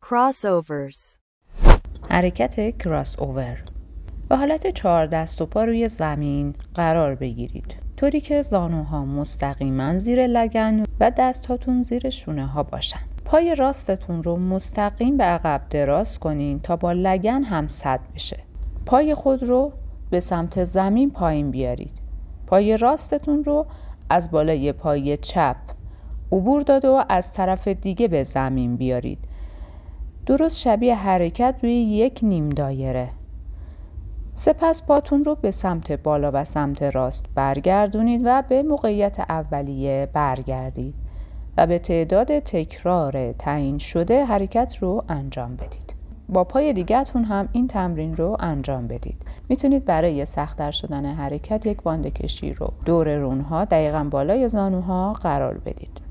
Crossovers. حرکت کراس اوور. به حالت 4 دست و پا روی زمین قرار بگیرید، طوری که زانوها مستقیما زیر لگن و دستاتون زیر شونه ها باشن. پای راستتون رو مستقیم به عقب دراز کنین تا با لگن همسد بشه. پای خود رو به سمت زمین پایین بیارید. پای راستتون رو از بالای پای چپ عبور داده و از طرف دیگه به زمین بیارید. درست شبیه حرکت روی یک نیم دایره. سپس پاتون رو به سمت بالا و سمت راست برگردونید و به موقعیت اولیه برگردید و به تعداد تکرار تعیین شده حرکت رو انجام بدید. با پای دیگه‌تون هم این تمرین رو انجام بدید. میتونید برای سخت‌تر شدن حرکت یک باند کشی رو دور رونها دقیقاً بالای زانوها قرار بدید.